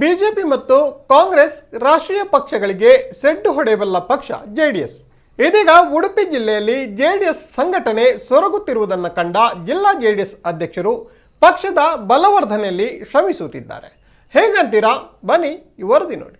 BJP ಮತ್ತು ಕಾಂಗ್ರೆಸ್ ರಾಷ್ಟ್ರೀಯ ಪಕ್ಷಗಳಿಗೆ ಸೆಡ್ಡು ಹೊಡೆಯಬಲ್ಲ ಪಕ್ಷ ಜೆಡಿಎಸ್. ಇದೀಗ ಉಡುಪಿ ಜಿಲ್ಲೆಯಲ್ಲಿ ಜೆಡಿಎಸ್ ಸಂಘಟನೆ ಸೊರಗುತ್ತಿರುವುದನ್ನು ಕಂಡ ಜಿಲ್ಲಾ ಜೆಡಿಎಸ್ ಅಧ್ಯಕ್ಷರು ಪಕ್ಷದ ಬಲವರ್ಧನೆಯಲ್ಲಿ ಶ್ರಮಿಸುತ್ತಿದ್ದಾರೆ. ಹೇಗಂತೀರಾ? ಬನ್ನಿ ಈ ವರದಿ ನೋಡಿ.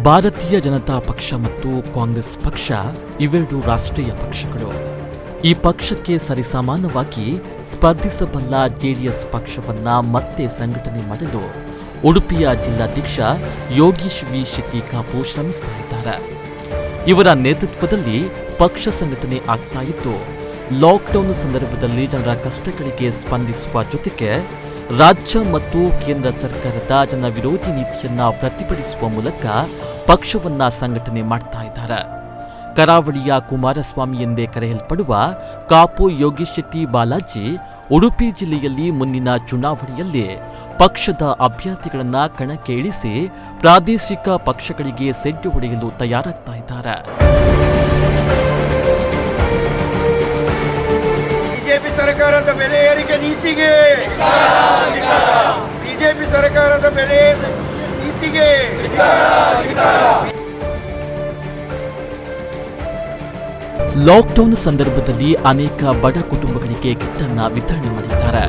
ಭಾರತೀಯ ಜನತಾ ಪಕ್ಷ ಮತ್ತು ಕಾಂಗ್ರೆಸ್ ಪಕ್ಷ ಇವೆರಡು ರಾಷ್ಟ್ರೀಯ ಪಕ್ಷಗಳು. ಈ ಪಕ್ಷಕ್ಕೆ ಸರಿಸಮಾನವಾಗಿ ಸ್ಪರ್ಧಿಸಬಲ್ಲ ಜೆಡಿಎಸ್ ಪಕ್ಷವನ್ನ ಮತ್ತೆ ಸಂಘಟನೆ ಮಾಡಲು ಉಡುಪಿಯ ಜಿಲ್ಲಾಧ್ಯಕ್ಷ ಯೋಗೀಶ್ ವಿ ಶೆಟ್ಟಿ ಕಾಪು ಶ್ರಮಿಸ್ತಾ ಇದ್ದಾರೆ. ಇವರ ನೇತೃತ್ವದಲ್ಲಿ ಪಕ್ಷ ಸಂಘಟನೆ ಆಗ್ತಾ ಇದ್ದು, ಲಾಕ್ಡೌನ್ ಸಂದರ್ಭದಲ್ಲಿ ಜನರ ಕಷ್ಟಗಳಿಗೆ ಸ್ಪಂದಿಸುವ ಜೊತೆಗೆ ರಾಜ್ಯ ಮತ್ತು ಕೇಂದ್ರ ಸರ್ಕಾರದ ಜನ ವಿರೋಧಿ ನೀತಿಯನ್ನ ಪ್ರತಿಭಟಿಸುವ ಮೂಲಕ ಪಕ್ಷವನ್ನ ಸಂಘಟನೆ ಮಾಡ್ತಾ ಇದ್ದಾರೆ. ಕರಾವಳಿಯ ಕುಮಾರಸ್ವಾಮಿ ಎಂದೇ ಕರೆಯಲ್ಪಡುವ ಕಾಪು ಯೋಗೀಶ್ ಶೆಟ್ಟಿ ಬಾಲಾಜಿ ಉಡುಪಿ ಜಿಲ್ಲೆಯಲ್ಲಿ ಮುಂದಿನ ಚುನಾವಣೆಯಲ್ಲಿ ಪಕ್ಷದ ಅಭ್ಯರ್ಥಿಗಳನ್ನ ಕಣಕ್ಕೆ ಇಳಿಸಿ ಪ್ರಾದೇಶಿಕ ಪಕ್ಷಗಳಿಗೆ ಸೆಡ್ಡು ಹೊಡೆಯಲು ತಯಾರಾಗ್ತಾ ಇದ್ದಾರೆ. ಬಿಜೆಪಿ ಸರ್ಕಾರದ ಬೆಲೆ ಏರಿಕೆ ನೀತಿಗೆ, ಬಿಜೆಪಿ ಸರ್ಕಾರದ ಬೆಲೆ ನೀತಿಗೆ ಲಾಕ್ಡೌನ್ ಸಂದರ್ಭದಲ್ಲಿ ಅನೇಕ ಬಡ ಕುಟುಂಬಗಳಿಗೆ ಕಿಟ್ಟನ್ನ ವಿತರಣೆ ಮಾಡಿದ್ದಾರೆ.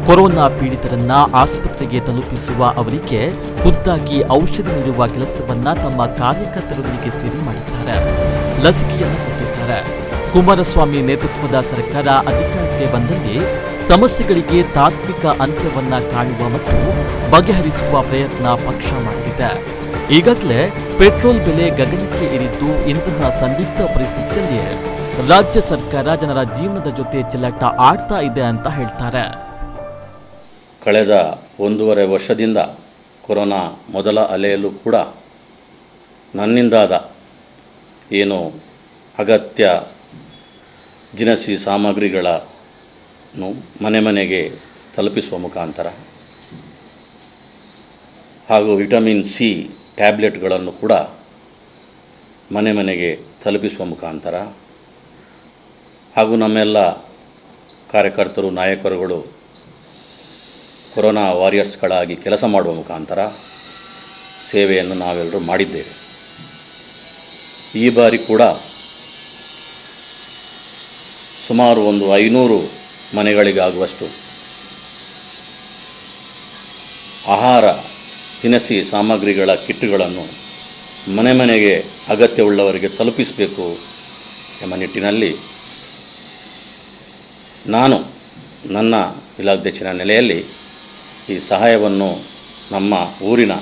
ಕೊರೋನಾ ಪೀಡಿತರನ್ನ ಆಸ್ಪತ್ರೆಗೆ ತಲುಪಿಸುವ ಅವರಿಗೆ ಖುದ್ದಾಗಿ ಔಷಧಿ ನೀಡುವ ಕೆಲಸವನ್ನ ತಮ್ಮ ಕಾರ್ಯಕರ್ತರೊಂದಿಗೆ ಸೇರಿ ಮಾಡಿದ್ದಾರೆ. ಲಸಿಕೆಯನ್ನು ಕೊಟ್ಟಿದ್ದಾರೆ. ಕುಮಾರಸ್ವಾಮಿ ನೇತೃತ್ವದ ಸರ್ಕಾರ ಅಧಿಕಾರಕ್ಕೆ ಬಂದಲ್ಲಿ ಸಮಸ್ಯೆಗಳಿಗೆ ತಾತ್ವಿಕ ಅಂತ್ಯವನ್ನ ಕಾಣುವ ಮತ್ತು ಬಗೆಹರಿಸುವ ಪ್ರಯತ್ನ ಪಕ್ಷ ಮಾಡಲಿದೆ. ಈಗಾಗಲೇ ಪೆಟ್ರೋಲ್ ಬೆಲೆ ಗಗನಕ್ಕೆ ಏರಿದ್ದು, ಇಂತಹ ಸಂದಿಗ್ಧ ಪರಿಸ್ಥಿತಿಯಲ್ಲಿ ರಾಜ್ಯ ಸರ್ಕಾರ ಜನರ ಜೀವನದ ಜೊತೆ ಚೆಲ್ಲಾಟ ಆಡ್ತಾ ಇದೆ ಅಂತ ಹೇಳ್ತಾರೆ. ಕಳೆದ 1.5 ವರ್ಷದಿಂದ ಕೊರೋನಾ ಮೊದಲ ಅಲೆಯಲ್ಲೂ ಕೂಡ ನನ್ನಿಂದಾದ ಏನು ಅಗತ್ಯ ದಿನಸಿ ಸಾಮಗ್ರಿಗಳನ್ನು ಮನೆ ಮನೆಗೆ ತಲುಪಿಸುವ ಮುಖಾಂತರ ಹಾಗೂ ವಿಟಮಿನ್ ಸಿ ಟ್ಯಾಬ್ಲೆಟ್ಗಳನ್ನು ಕೂಡ ಮನೆ ಮನೆಗೆ ತಲುಪಿಸುವ ಮುಖಾಂತರ ಹಾಗೂ ನಮ್ಮೆಲ್ಲ ಕಾರ್ಯಕರ್ತರು ನಾಯಕರುಗಳು ಕೊರೋನಾ ವಾರಿಯರ್ಸ್ಗಳಾಗಿ ಕೆಲಸ ಮಾಡುವ ಮುಖಾಂತರ ಸೇವೆಯನ್ನು ನಾವೆಲ್ಲರೂ ಮಾಡಿದ್ದೇವೆ. ಈ ಬಾರಿ ಕೂಡ ಸುಮಾರು 500 ಮನೆಗಳಿಗಾಗುವಷ್ಟು ಆಹಾರ ದಿನಸಿ ಸಾಮಗ್ರಿಗಳ ಕಿಟ್ಗಳನ್ನು ಮನೆ ಮನೆಗೆ ಅಗತ್ಯವುಳ್ಳವರಿಗೆ ತಲುಪಿಸಬೇಕು ಎಂಬ ನಿಟ್ಟಿನಲ್ಲಿ ನಾನು ನನ್ನ ಜಿಲ್ಲಾಧ್ಯಕ್ಷರ ನೆಲೆಯಲ್ಲಿ ಈ ಸಹಾಯವನ್ನು ನಮ್ಮ ಊರಿನ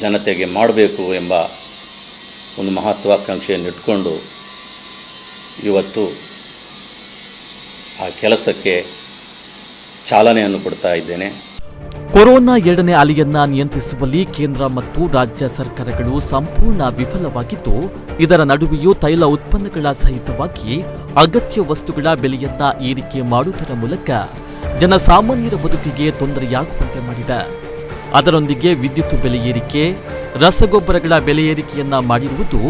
ಜನತೆಗೆ ಮಾಡಬೇಕು ಎಂಬ ಒಂದು ಮಹತ್ವಾಕಾಂಕ್ಷೆಯನ್ನು ಇಟ್ಕೊಂಡು ಇವತ್ತು ಆ ಕೆಲಸಕ್ಕೆ ಚಾಲನೆಯನ್ನು ಕೊಡ್ತಾ ಇದ್ದೇನೆ. ಕೊರೋನಾ 2ನೇ ಅಲೆಯನ್ನ ನಿಯಂತ್ರಿಸುವಲ್ಲಿ ಕೇಂದ್ರ ಮತ್ತು ರಾಜ್ಯ ಸರ್ಕಾರಗಳು ಸಂಪೂರ್ಣ ವಿಫಲವಾಗಿದ್ದು, ಇದರ ನಡುವೆಯೂ ತೈಲ ಉತ್ಪನ್ನಗಳ ಸಹಿತವಾಗಿ ಅಗತ್ಯ ವಸ್ತುಗಳ ಬೆಲೆಯನ್ನ ಏರಿಕೆ ಮಾಡುವುದರ ಮೂಲಕ ಜನಸಾಮಾನ್ಯರ ಬದುಕಿಗೆ ತೊಂದರೆಯಾಗುವಂತೆ ಮಾಡಿದೆ. ಅದರೊಂದಿಗೆ ವಿದ್ಯುತ್ ಬೆಲೆ ಏರಿಕೆ, ರಸಗೊಬ್ಬರಗಳ ಬೆಲೆ ಏರಿಕೆಯನ್ನ ಮಾಡಿರುವುದು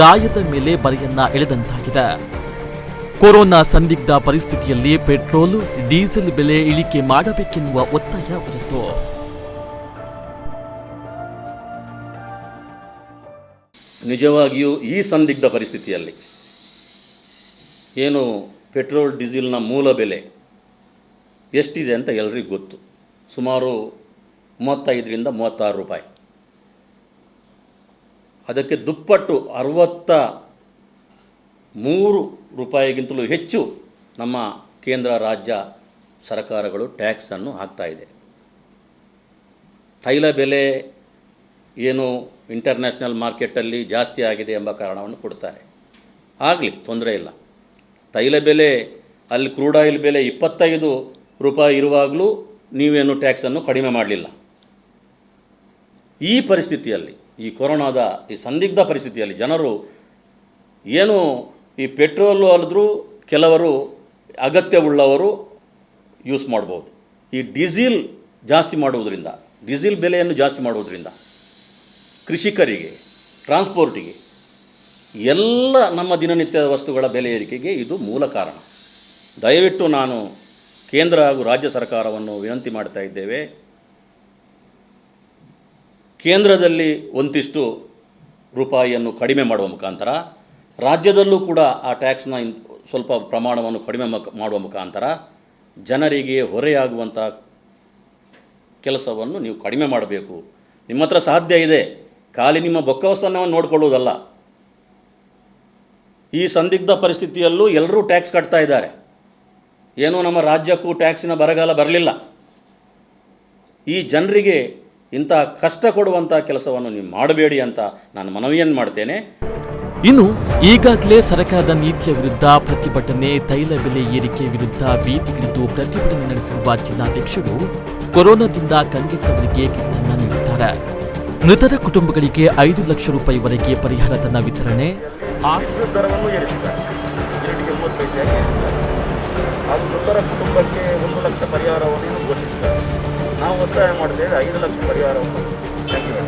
ಗಾಯದ ಮೇಲೆ ಬರೆಯನ್ನ ಎಳೆದಂತಾಗಿದೆ. ಕೊರೋನಾ ಸಂದಿಗ್ಧ ಪರಿಸ್ಥಿತಿಯಲ್ಲಿ ಪೆಟ್ರೋಲ್, ಡೀಸೆಲ್ ಬೆಲೆ ಇಳಿಕೆ ಮಾಡಬೇಕೆನ್ನುವ ಒತ್ತಾಯ ಹೊರತು ನಿಜವಾಗಿಯೂ ಈ ಸಂದಿಗ್ಧ ಪರಿಸ್ಥಿತಿಯಲ್ಲಿ ಏನು ಪೆಟ್ರೋಲ್ ಡೀಸೆಲ್ನ ಮೂಲ ಬೆಲೆ ಎಷ್ಟಿದೆ ಅಂತ ಎಲ್ಲರಿಗೂ ಗೊತ್ತು. ಸುಮಾರು 35ರಿಂದ 36 ರೂಪಾಯಿ. ಅದಕ್ಕೆ ದುಪ್ಪಟ್ಟು 63 ರೂಪಾಯಿಗಿಂತಲೂ ಹೆಚ್ಚು ನಮ್ಮ ಕೇಂದ್ರ ರಾಜ್ಯ ಸರ್ಕಾರಗಳು ಟ್ಯಾಕ್ಸನ್ನು ಹಾಕ್ತಾಯಿದೆ. ತೈಲ ಬೆಲೆ ಏನು ಇಂಟರ್ನ್ಯಾಷನಲ್ ಮಾರ್ಕೆಟಲ್ಲಿ ಜಾಸ್ತಿ ಆಗಿದೆ ಎಂಬ ಕಾರಣವನ್ನು ಕೊಡ್ತಾರೆ. ಆಗಲಿ, ತೊಂದರೆ ಇಲ್ಲ. ತೈಲ ಬೆಲೆ ಅಲ್ಲಿ ಕ್ರೂಡ್ ಆಯಿಲ್ ಬೆಲೆ 25 ರೂಪಾಯಿ ಇರುವಾಗಲೂ ನೀವೇನು ಟ್ಯಾಕ್ಸನ್ನು ಕಡಿಮೆ ಮಾಡಲಿಲ್ಲ. ಈ ಪರಿಸ್ಥಿತಿಯಲ್ಲಿ, ಈ ಕೊರೋನಾದ ಈ ಸಂದಿಗ್ಧ ಪರಿಸ್ಥಿತಿಯಲ್ಲಿ ಜನರು ಏನು ಈ ಪೆಟ್ರೋಲು ಅಲ್ಲದ್ರೂ ಕೆಲವರು ಅಗತ್ಯವುಳ್ಳವರು ಯೂಸ್ ಮಾಡ್ಬೋದು. ಈ ಡೀಸೆಲ್ ಜಾಸ್ತಿ ಮಾಡುವುದರಿಂದ, ಡೀಸೆಲ್ ಬೆಲೆಯನ್ನು ಜಾಸ್ತಿ ಮಾಡುವುದರಿಂದ ಕೃಷಿಕರಿಗೆ, ಟ್ರಾನ್ಸ್ಪೋರ್ಟಿಗೆ, ಎಲ್ಲ ನಮ್ಮ ದಿನನಿತ್ಯದ ವಸ್ತುಗಳ ಬೆಲೆ ಏರಿಕೆಗೆ ಇದು ಮೂಲ ಕಾರಣ. ದಯವಿಟ್ಟು ನಾನು ಕೇಂದ್ರ ಹಾಗೂ ರಾಜ್ಯ ಸರ್ಕಾರವನ್ನು ವಿನಂತಿ ಮಾಡ್ತಾ ಇದ್ದೇವೆ, ಕೇಂದ್ರದಲ್ಲಿ ಒಂದಿಷ್ಟು ರೂಪಾಯಿಯನ್ನು ಕಡಿಮೆ ಮಾಡುವ ಮುಖಾಂತರ ರಾಜ್ಯದಲ್ಲೂ ಕೂಡ ಆ ಟ್ಯಾಕ್ಸ್ನ ಸ್ವಲ್ಪ ಪ್ರಮಾಣವನ್ನು ಕಡಿಮೆ ಮಾಡುವ ಮುಖಾಂತರ ಜನರಿಗೆ ಹೊರೆಯಾಗುವಂಥ ಕೆಲಸವನ್ನು ನೀವು ಕಡಿಮೆ ಮಾಡಬೇಕು. ನಿಮ್ಮ ಹತ್ರ ಸಾಧ್ಯ ಇದೆ, ಖಾಲಿ ನಿಮ್ಮ ಬೊಕ್ಕಸವನ್ನು ನೋಡಿಕೊಳ್ಳುವುದಲ್ಲ. ಈ ಸಂದಿಗ್ಧ ಪರಿಸ್ಥಿತಿಯಲ್ಲೂ ಎಲ್ಲರೂ ಟ್ಯಾಕ್ಸ್ ಕಟ್ತಾ ಇದ್ದಾರೆ. ಏನೂ ನಮ್ಮ ರಾಜ್ಯಕ್ಕೂ ಟ್ಯಾಕ್ಸಿನ ಬರಗಾಲ ಬರಲಿಲ್ಲ. ಈ ಜನರಿಗೆ ಇಂಥ ಕಷ್ಟ ಕೊಡುವಂಥ ಕೆಲಸವನ್ನು ನೀವು ಮಾಡಬೇಡಿ ಅಂತ ನಾನು ಮನವಿಯನ್ನು ಮಾಡ್ತೇನೆ. ಇನ್ನು ಈಗಾಗಲೇ ಸರ್ಕಾರದ ನೀತಿಯ ವಿರುದ್ಧ ಪ್ರತಿಭಟನೆ, ತೈಲ ಬೆಲೆ ಏರಿಕೆ ವಿರುದ್ಧ ಬೀದಿಗಿಳಿದು ಪ್ರತಿಭಟನೆ ನಡೆಸಿರುವ ಜಿಲ್ಲಾಧ್ಯಕ್ಷರು ಕೊರೋನಾದಿಂದ ಕಂಗೆಟ್ಟವರಿಗೆ ಕಿಟ್ಟನ್ನ ನೀಡಿದ್ದಾರೆ. ಮೃತರ ಕುಟುಂಬಗಳಿಗೆ 5 ಲಕ್ಷ ರೂಪಾಯಿವರೆಗೆ ಪರಿಹಾರ ಧನ ವಿತರಣೆ, ವಿದ್ಯುತ್ ದರವನ್ನು ಏರಿಸಿದ್ದಾರೆ. ಯೂನಿಟ್ಗೆ 30 ಪೈಸೆಯಾಗಿ ಏರಿಸಿದ್ದಾರೆ. ಹಾಗೂ ಮೃತರ ಕುಟುಂಬಕ್ಕೆ 1 ಲಕ್ಷ ಪರಿಹಾರವನ್ನು ಘೋಷಿಸಿದ್ದಾರೆ. ನಾವು ಒತ್ತಾಯ ಮಾಡ್ತೇವೆ 5 ಲಕ್ಷ ಪರಿಹಾರವನ್ನು. Thank you.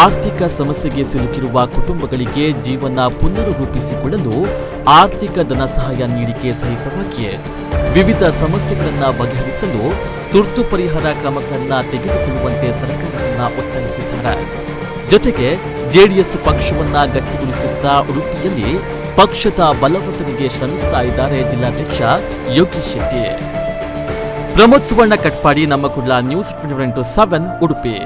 ಆರ್ಥಿಕ ಸಮಸ್ಯೆಗೆ ಸಿಲುಕಿರುವ ಕುಟುಂಬಗಳಿಗೆ ಜೀವನ ಪುನರ್ರೂಪಿಸಿಕೊಳ್ಳಲು ಆರ್ಥಿಕ ಧನ ಸಹಾಯ ನೀಡಿಕೆ ಸಹಿತವಾಗಿ ವಿವಿಧ ಸಮಸ್ಯೆಗಳನ್ನು ಬಗೆಹರಿಸಲು ತುರ್ತು ಪರಿಹಾರ ಕ್ರಮಗಳನ್ನು ತೆಗೆದುಕೊಳ್ಳುವಂತೆ ಸರ್ಕಾರವನ್ನು ಒತ್ತಾಯಿಸಿದ್ದಾರೆ. ಜೊತೆಗೆ ಜೆಡಿಎಸ್ ಪಕ್ಷವನ್ನ ಗಟ್ಟಿಗೊಳಿಸುತ್ತಾ ಉಡುಪಿಯಲ್ಲಿ ಪಕ್ಷದ ಬಲವರ್ಧನೆಗೆ ಶ್ರಮಿಸ್ತಾ ಇದ್ದಾರೆ ಜಿಲ್ಲಾಧ್ಯಕ್ಷ ಯೋಗೀಶ್ ಶೆಟ್ಟಿ. ಪ್ರಮೋದ್ ಸುವರ್ಣ ಕಟ್ಪಾಡಿ, ನಮ್ಮ ಕುಡ್ಲ ನ್ಯೂಸ್ 24/7 ಉಡುಪಿ.